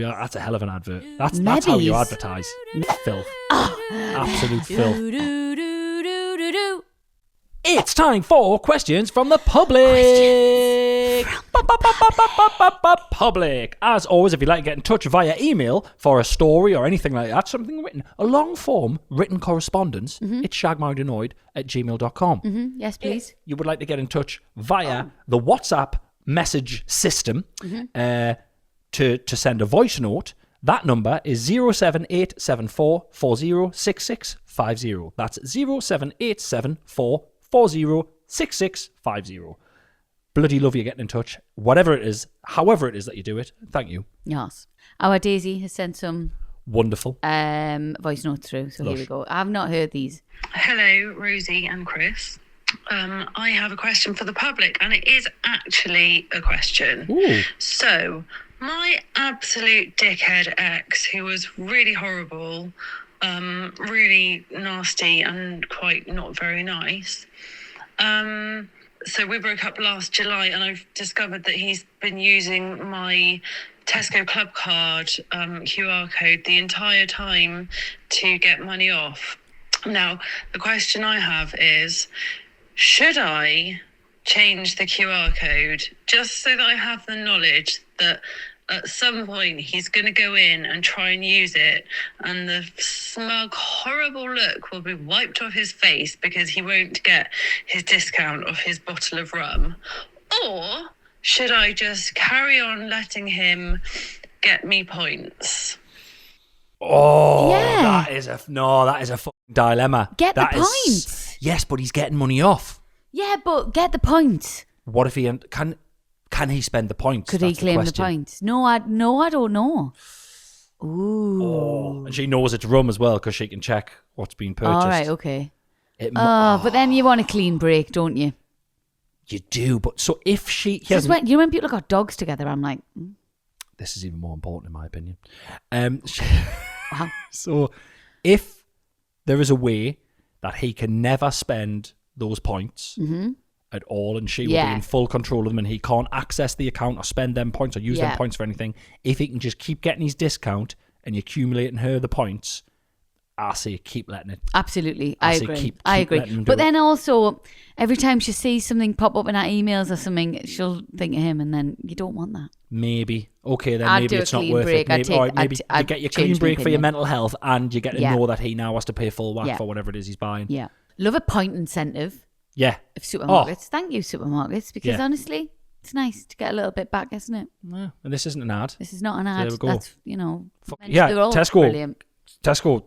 Yeah, that's a hell of an advert. That's how you advertise. Filth. Absolute filth. It's time for questions from the public. Public. As always, if you'd like to get in touch via email for a story or anything like that, something written, a long form written correspondence, it's shaggedmarriedannoyed@gmail.com. Yes, please. If you would like to get in touch via the WhatsApp message system to send a voice note, that number is 07874406650. That's 07874406650. Bloody love you getting in touch. Whatever it is, however it is that you do it, thank you. Yes. Our Daisy has sent some wonderful voice notes through, so Lush. Here we go. I've not heard these. Hello, Rosie and Chris. I have a question for the public, and it is actually a question. Ooh. So, my absolute dickhead ex, who was really horrible, really nasty and quite not very nice. So we broke up last July, and I've discovered that he's been using my Tesco Club card QR code the entire time to get money off. Now, the question I have is, should I change the QR code just so that I have the knowledge that at some point he's going to go in and try and use it, and the smug, horrible look will be wiped off his face because he won't get his discount off his bottle of rum? Or should I just carry on letting him get me points? Oh, yeah. that is a fucking dilemma. Get the points. Yes, but he's getting money off. Yeah, but get the points. What if he can he spend the points? Could he claim the points? No, I don't know. Ooh. Oh, and she knows it's rum as well because she can check what's been purchased. All right, okay. But then you want a clean break, don't you? You do, but so if she... You know when people got dogs together, I'm like... This is even more important in my opinion. Wow. So if there is a way that he can never spend those points... at all, and she will be in full control of them, and he can't access the account or spend them points or use them points for anything. If he can just keep getting his discount and you accumulating her the points, I say keep letting it. Absolutely, I agree. Keep I agree. But then also, every time she sees something pop up in her emails or something, she'll think of him, and then you don't want that. Maybe. Okay, then I'd maybe it's not worth break. it. Maybe you get your clean break for your mental health, and you get to know that he now has to pay full whack for whatever it is he's buying. Yeah. Love a point incentive. Yeah. Of supermarkets. Thank you, supermarkets, because honestly, it's nice to get a little bit back, isn't it? No, and this isn't an ad. This is not an ad. So that's, Tesco. Brilliant. Tesco,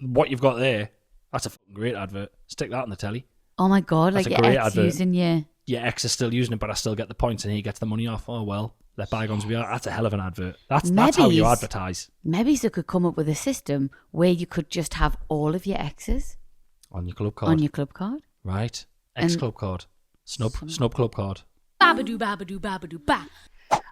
what you've got there, that's a fucking great advert. Stick that on the telly. Oh my God, that's like your ex using your ex is still using it, but I still get the points and he gets the money off. Oh well, let bygones be. That's a hell of an advert. That's how you advertise. Maybe they could come up with a system where you could just have all of your exes on your club card. Right. Ex-club card. Snub club card. Babadoo, babadoo, babadoo, ba.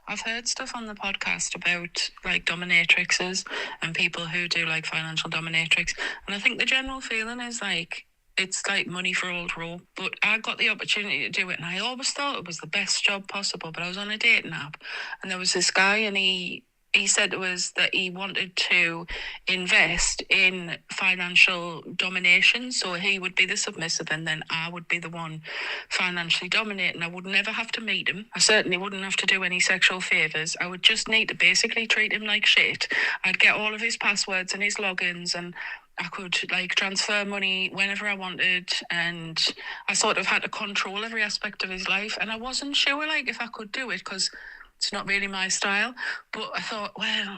I've heard stuff on the podcast about like dominatrixes and people who do like financial dominatrix, and I think the general feeling is like it's like money for old rope. But I got the opportunity to do it, and I always thought it was the best job possible. But I was on a dating app, and there was this guy, and he said to us that he wanted to invest in financial domination. So he would be the submissive, and then I would be the one financially dominating. I would never have to meet him. I certainly wouldn't have to do any sexual favours. I would just need to basically treat him like shit. I'd get all of his passwords and his logins, and I could like transfer money whenever I wanted, and I sort of had to control every aspect of his life. And I wasn't sure like if I could do it because it's not really my style, but I thought, well,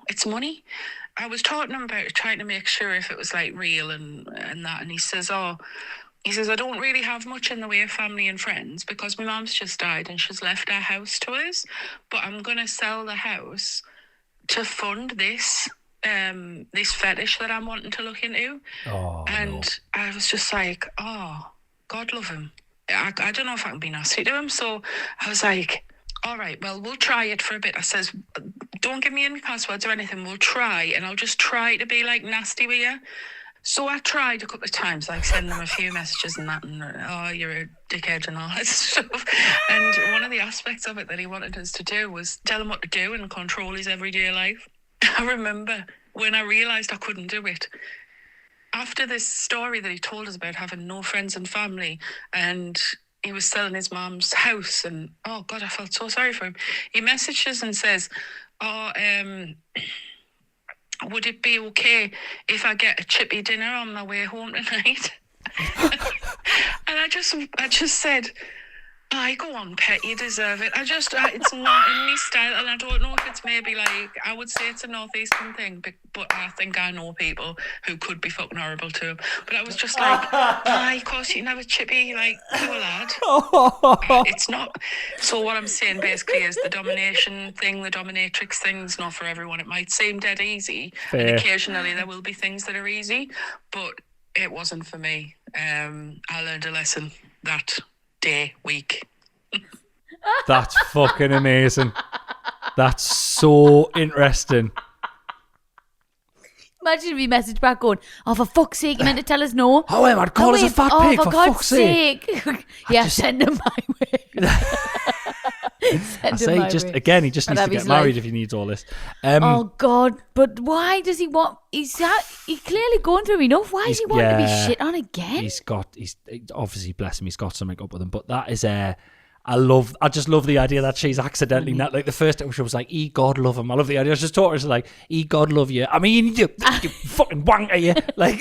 it's money. I was talking to him about trying to make sure if it was like real and that, and he says, I don't really have much in the way of family and friends because my mom's just died and she's left our house to us, but I'm going to sell the house to fund this fetish that I'm wanting to look into. I was just like, oh, God love him. I don't know if I can be nasty to him, so I was like, all right, well, we'll try it for a bit. I says, don't give me any passwords or anything. We'll try, and I'll just try to be like nasty with you. So I tried a couple of times, like send them a few messages and that, and oh, you're a dickhead and all that stuff. And one of the aspects of it that he wanted us to do was tell him what to do and control his everyday life. I remember when I realised I couldn't do it, after this story that he told us about having no friends and family, and he was selling his mum's house, and oh God, I felt so sorry for him. He messages and says, would it be okay if I get a chippy dinner on my way home tonight? And I just said, aye, go on, pet, you deserve it. It's not in me style, and I don't know if it's maybe like, I would say it's a northeastern thing, but I think I know people who could be fucking horrible to him. But I was just like, aye, of course you can have a chippy, like, cool lad. It's not. So what I'm saying basically is the domination thing, the dominatrix thing's not for everyone. It might seem dead easy, and occasionally there will be things that are easy, but it wasn't for me. I learned a lesson that day, week. That's fucking amazing. That's so interesting. Imagine if he messaged back going, oh, for fuck's sake, you meant to tell us no. Oh, wait, I'd call us a fat pig, for fuck's sake. Yeah, send him my way. I say, just way. Again, he just needs to get married if he needs all this. Oh God! But why does he want? He's clearly going through enough. Why does he want to be shit on again? He's obviously, bless him, he's got something up with him. But that is I just love the idea that she's accidentally not like the first time she was like, God love him. I love the idea. I was just talking to her, like, God love you. I mean, you fucking wanker, you like.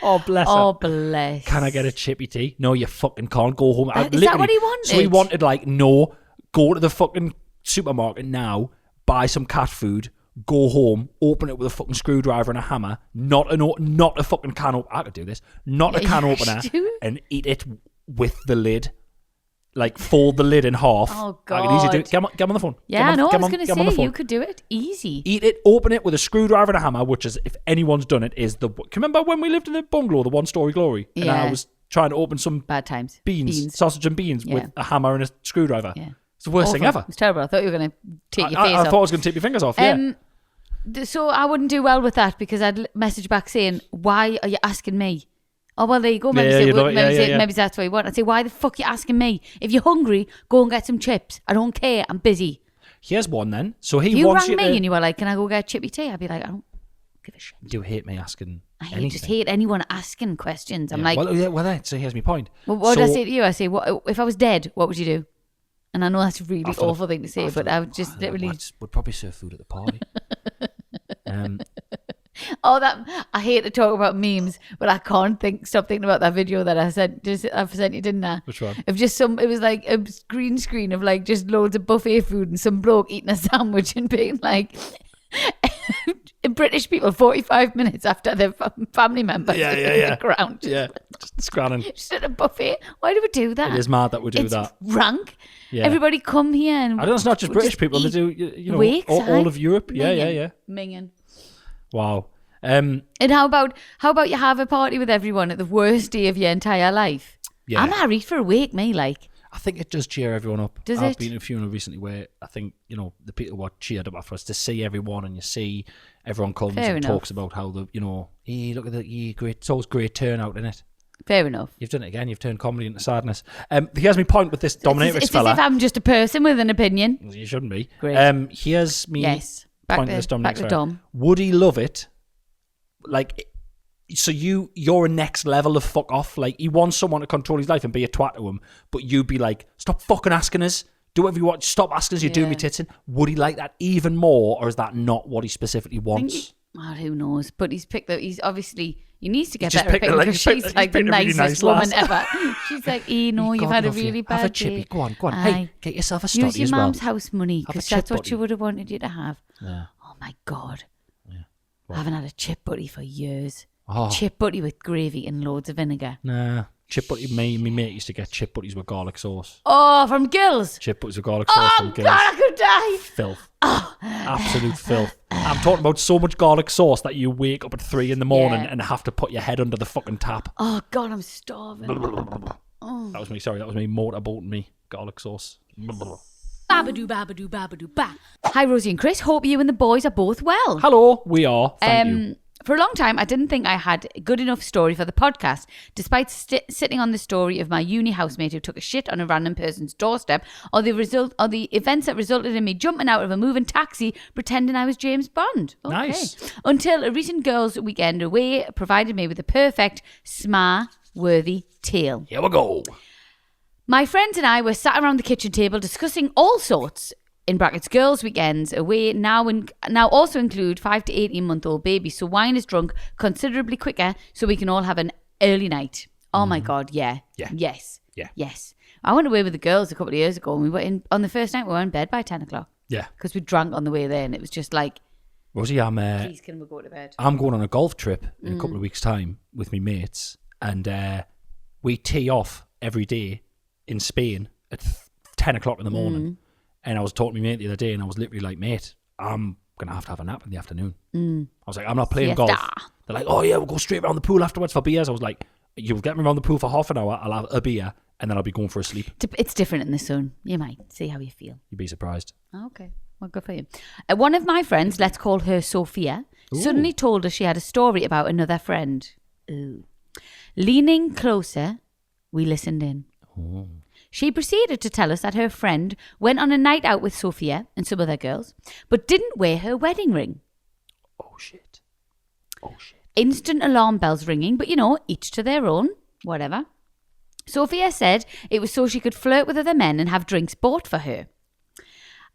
Oh, bless her. Oh, bless. Can I get a chippy tea? No, you fucking can't. Go home. Is that what he wanted? So he wanted, like, no, go to the fucking supermarket now, buy some cat food, go home, open it with a fucking screwdriver and a hammer, not a fucking can opener. I could do this. Not a can opener, and eat it with the lid. Like, fold the lid in half. Oh, God. I can easily do it. Get him on the phone. Yeah, I know. I was going to say, you could do it. Easy. Eat it, open it with a screwdriver and a hammer, which is, if anyone's done it, is the... Can you remember when we lived in the bungalow, the one-story glory? Yeah. And I was trying to open some... Bad times. Beans. Sausage and beans with a hammer and a screwdriver. Yeah. It's the worst thing ever. It's terrible. I thought you were going to take your face off. I thought I was going to take your fingers off, yeah. So I wouldn't do well with that, because I'd message back saying, why are you asking me? Oh, well, there you go. Maybe that's what you want. I'd say, why the fuck are you asking me? If you're hungry, go and get some chips. I don't care. I'm busy. Here's one then. So he if you wants rang me and you were like, can I go get chippy tea? I'd be like, I don't give a shit. You hate me asking anything. I just hate anyone asking questions. I'm like... So here's my point. Well, what did I say to you? I say, what, if I was dead, what would you do? And I know that's a really awful thing to say, but I would just literally... Would probably serve food at the party. I hate to talk about memes, but I can't stop thinking about that video that I sent you, didn't I? Which one? Of just it was like a green screen of like just loads of buffet food and some bloke eating a sandwich and being like, British people 45 minutes after their family members in the ground. Yeah, just scranning. Just at a buffet. Why do we do that? It is mad that we do that. It's rank. Yeah. Everybody come here and... I know it's not just British people. They do, all of Europe. Yeah. Minging. Wow. And how about you have a party with everyone at the worst day of your entire life? Yeah. I'm married for a week, me, like. I think it does cheer everyone up. I've been to a funeral recently where I think, the people were cheered up after us to see everyone, and you see everyone comes talks about how hey, look at the great, it's always great turnout, isn't it? Fair enough. You've done it again. You've turned comedy into sadness. Here's my point with this dominatrix fella. It's as if I'm just a person with an opinion. You shouldn't be. Great. Here's me point with this dominatrix fella. Dom. Would he love it? Like, so you're a next level of fuck off. Like, he wants someone to control his life and be a twat to him, but you'd be like, stop fucking asking us. Do whatever you want. Stop asking us. You're doing me tits in. Would he like that even more, or is that not what he specifically wants? Who knows? But he's picked that. He's obviously... He needs to get better at picking, because she's like the nicest woman ever. She's like, you've had a really bad day. Have a chippy. Go on. Hey, get yourself a study as well. Use your mum's house money, because that's what she would have wanted you to have. Yeah. Oh my God. Yeah. I haven't had a chip butty for years. Chip butty with gravy and loads of vinegar. Nah. Chip butty, my mate used to get chip butties with garlic sauce. Oh, from Gills? Chip butties with garlic sauce from Gills. Oh, God, I could die. Filth. Absolute filth. I'm talking about so much garlic sauce that you wake up at 3 a.m. and have to put your head under the fucking tap. Oh, God, I'm starving. That was me, sorry. That was me motorboating me. Garlic sauce. Babadoo, babadoo, babadoo, ba. Hi, Rosie and Chris. Hope you and the boys are both well. Hello, we are. Thank you. For a long time, I didn't think I had a good enough story for the podcast, despite sitting on the story of my uni housemate who took a shit on a random person's doorstep, or the events that resulted in me jumping out of a moving taxi pretending I was James Bond. Okay. Nice. Until a recent girls' weekend away provided me with the perfect SMA-worthy tale. Here we go. My friends and I were sat around the kitchen table discussing all sorts, in brackets, girls' weekends away now also include 5 to 18-month-old babies, so wine is drunk considerably quicker so we can all have an early night. Oh my God, yeah. Yes. I went away with the girls a couple of years ago, and we were on the first night we were in bed by 10 o'clock. Yeah. Because we drank on the way there, and it was just like, Rosie, please can we go to bed? I'm going on a golf trip in a couple of weeks' time with my mates, and we tee off every day in Spain at 10 o'clock in the morning. And I was talking to my mate the other day, and I was literally like, mate, I'm going to have a nap in the afternoon. I was like, I'm not playing golf. They're like, oh yeah, we'll go straight around the pool afterwards for beers. I was like, you'll get me around the pool for half an hour, I'll have a beer, and then I'll be going for a sleep. It's different in the sun. You might see how you feel. You'd be surprised. Okay, well, good for you. One of my friends, let's call her Sophia, suddenly told us she had a story about another friend. Ooh. Leaning closer, we listened in. Oh. She proceeded to tell us that her friend went on a night out with Sophia and some other girls, but didn't wear her wedding ring. Oh, shit. Instant alarm bells ringing, but each to their own, whatever. Sophia said it was so she could flirt with other men and have drinks bought for her.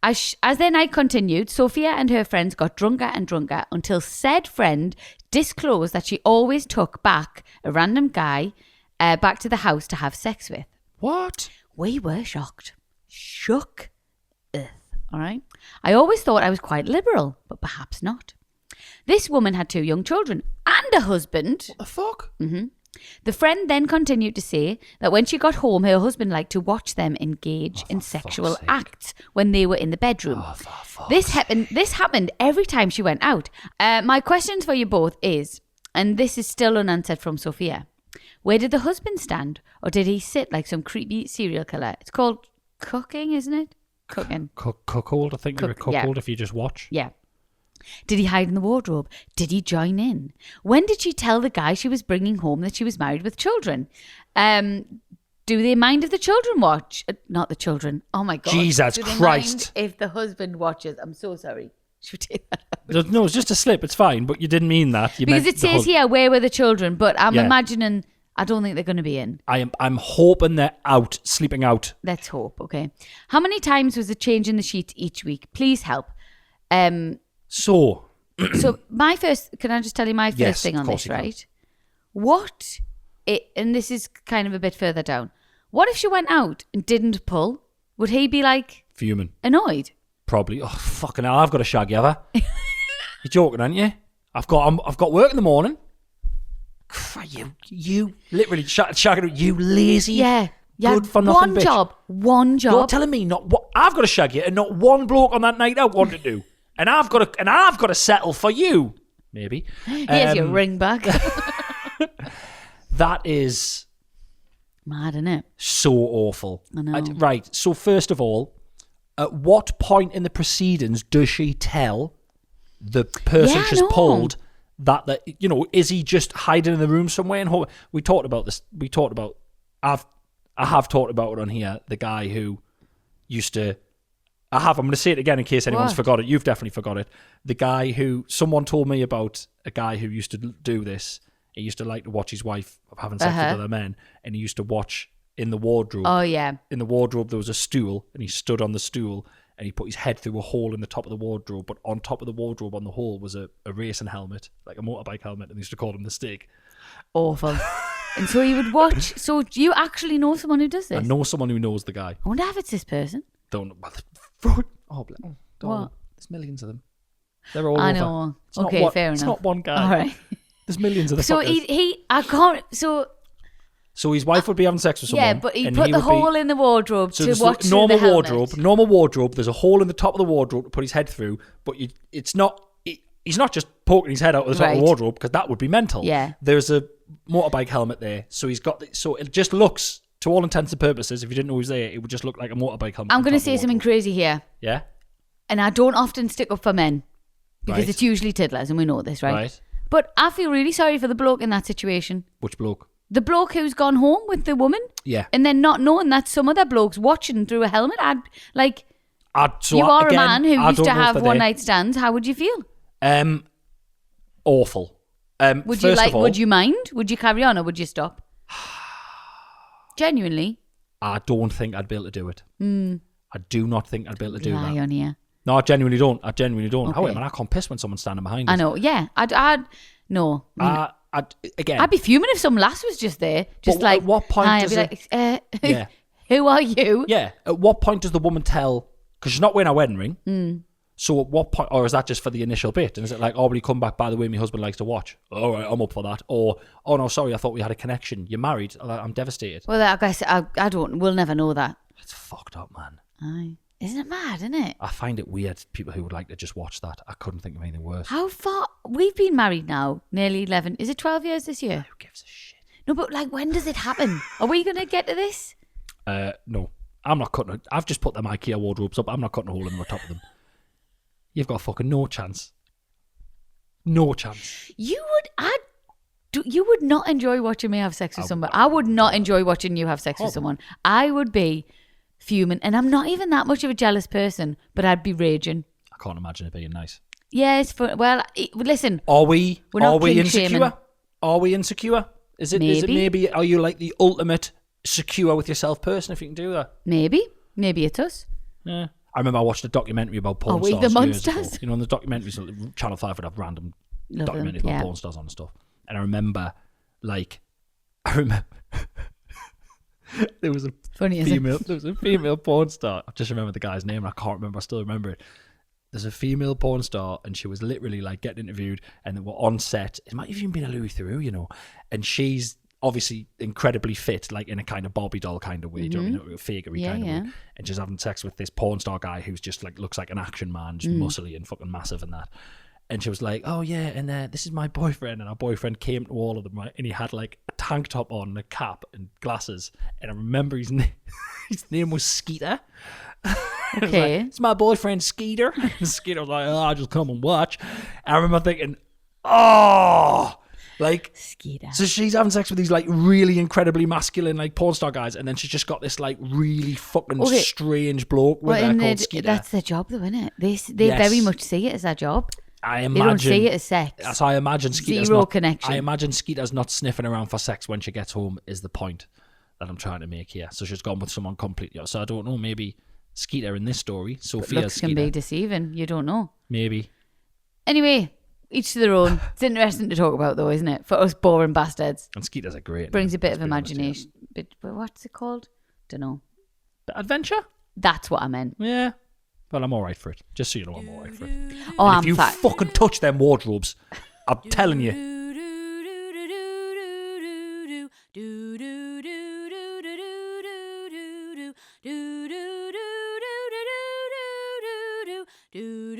As their night continued, Sophia and her friends got drunker and drunker until said friend disclosed that she always took back a random guy back to the house to have sex with. What? We were shocked. Shook. All right. I always thought I was quite liberal, but perhaps not. This woman had 2 young children and a husband. What the fuck? Mm-hmm. The friend then continued to say that when she got home, her husband liked to watch them engage in sexual acts when they were in the bedroom. This happened every time she went out. My questions for you both is, and this is still unanswered from Sophia, where did the husband stand? Or did he sit like some creepy serial killer? It's called cooking, isn't it? Cooking. Cuckold, I think you're a cuckold if you just watch. Yeah. Did he hide in the wardrobe? Did he join in? When did she tell the guy she was bringing home that she was married with children? Do they mind if the children watch? Not the children. Oh my God. Jesus Christ. If the husband watches. I'm so sorry. Should we take that out? No, it's just a slip. It's fine, but you didn't mean that. Because it says here, where were the children? But I'm imagining, I don't think they're going to be in. I'm hoping they're out, sleeping out. Let's hope, okay. How many times was it changing the sheets each week? Please help. So my first, can I just tell you my first thing on this, right? And this is kind of a bit further down. What if she went out and didn't pull? Would he be like fuming, annoyed? Probably. Oh fucking hell! I've got a shag you, have I? You're joking, aren't you? I've got work in the morning. You literally shagging you lazy. Yeah. Good for nothing bitch. One job. You're telling me not what I've got to shag you and not one bloke on that night out wanted to do. And I've got to settle for you. Maybe. Here's your ring back. That is mad, isn't it? So awful. I know. Right. So first of all, at what point in the proceedings does she tell the person she's pulled that is he just hiding in the room somewhere? And we talked about this. I have talked about it on here. The guy who used to. I'm going to say it again in case anyone's forgot it. You've definitely forgot it. The guy who, someone told me about a guy who used to do this. He used to like to watch his wife having sex with other men, and he used to watch in the wardrobe. Oh, yeah. In the wardrobe, there was a stool, and he stood on the stool, and he put his head through a hole in the top of the wardrobe, but on top of the wardrobe, on the hole, was a racing helmet, like a motorbike helmet, and they used to call him the Steak. Awful. And so he would watch. So do you actually know someone who does this? I know someone who knows the guy. I wonder if it's this person. Don't know. Oh, what? There's millions of them. They're all I over. know. Okay, fair enough. It's not one guy. All right. There's millions of them. So I can't. So his wife would be having sex with someone. Yeah, but he put the hole in the wardrobe to watch normal through the wardrobe. helmet. Normal wardrobe. There's a hole in the top of the wardrobe to put his head through, but it's not. He's not just poking his head out of the top of the wardrobe because that would be mental. Yeah. There's a motorbike helmet there, so he's got. So it just looks, to all intents and purposes, if you didn't know he was there, it would just look like a motorbike helmet. I'm going to say something crazy here. Yeah. And I don't often stick up for men because it's usually tiddlers, and we know this, right? But I feel really sorry for the bloke in that situation. Which bloke? The bloke who's gone home with the woman. Yeah. And then not knowing that some other bloke's watching through a helmet. So you are again, a man who I used don't to know if have they're one there. night stands. How would you feel? Awful. Would you would you mind? Would you carry on or would you stop? Genuinely. I don't think I'd be able to do it. I do not think I'd be able to do Lie that. on here. No, I genuinely don't. Okay. Oh, wait, man, I can't piss when someone's standing behind us. I know. Yeah. No. I'd be fuming if some lass was just there. Just But like, at what point hi, does I'd be like, Yeah. who are you? Yeah. At what point does the woman tell... Because she's not wearing a wedding ring. So at what point... Or is that just for the initial bit? And is it like, oh, will you come back, by the way, my husband likes to watch? All right, I'm up for that. Or, oh, no, sorry, I thought we had a connection. You're married. I'm devastated. Well, I guess I don't... We'll never know that. It's fucked up, man. Aye. Isn't it mad, isn't it? I find it weird, people who would like to just watch that. I couldn't think of anything worse. How far... We've been married now, nearly 11... Is it 12 years this year? Who gives a shit? No, but like, when does it happen? Are we going to get to this? No. I'm not cutting it. I've just put them IKEA wardrobes up. I'm not cutting a hole in the top of them. You've got fucking no chance. No chance. You would not enjoy watching me have sex with someone. I would not enjoy watching you have sex with someone. I would be fuming, and I'm not even that much of a jealous person, but I'd be raging. I can't imagine it being nice. Yeah, it's fun. Well, listen. Are we kink insecure? shaming. Are we insecure? Is it maybe? Are you like the ultimate secure with yourself person if you can do that? Maybe it's us. Yeah. I remember I watched a documentary about porn we stars the years ago. monsters? You know, in the documentaries, Channel 5 would have random documentaries about porn stars on and stuff. And I remember, there was a female porn star. I just remember the guy's name and I can't remember. I still remember it. There's a female porn star and she was literally like getting interviewed and they were on set. It might have even been a Louis Theroux, you know. And she's obviously incredibly fit, like in a kind of Barbie doll kind of way, do you know what I mean? A fakery kind of way. And she's having sex with this porn star guy who's just like looks like an action man, just muscly and fucking massive and that. And she was like, oh yeah, and this is my boyfriend. And our boyfriend came to all of them, right? And he had like a tank top on, a cap and glasses. And I remember his name was Skeeter. Okay. It's my boyfriend Skeeter. And Skeeter was like, oh, I'll just come and watch. And I remember thinking, oh, like, Skeeter. So she's having sex with these like really incredibly masculine like porn star guys, and then she's just got this like really fucking strange bloke with her called Skeeter. That's their job though, isn't it? They very much see it as their job. I imagine they don't see it as sex. So I imagine Skeeter's Zero connection. I imagine Skeeter's not sniffing around for sex when she gets home is the point that I'm trying to make here. So she's gone with someone completely. So I don't know, maybe Skeeter in this story, Sophia's looks Skeeter. Can be deceiving. You don't know. Maybe. Anyway, each to their own. It's interesting to talk about though, isn't it? For us boring bastards. And Skeeter's a great Brings name, a bit of imagination. But what's it called? Don't know. Adventure? That's what I meant. Yeah. Well, I'm all right for it. Just so you know, I'm all right for it. Oh, and if you fucking touch them wardrobes, I'm telling you. Do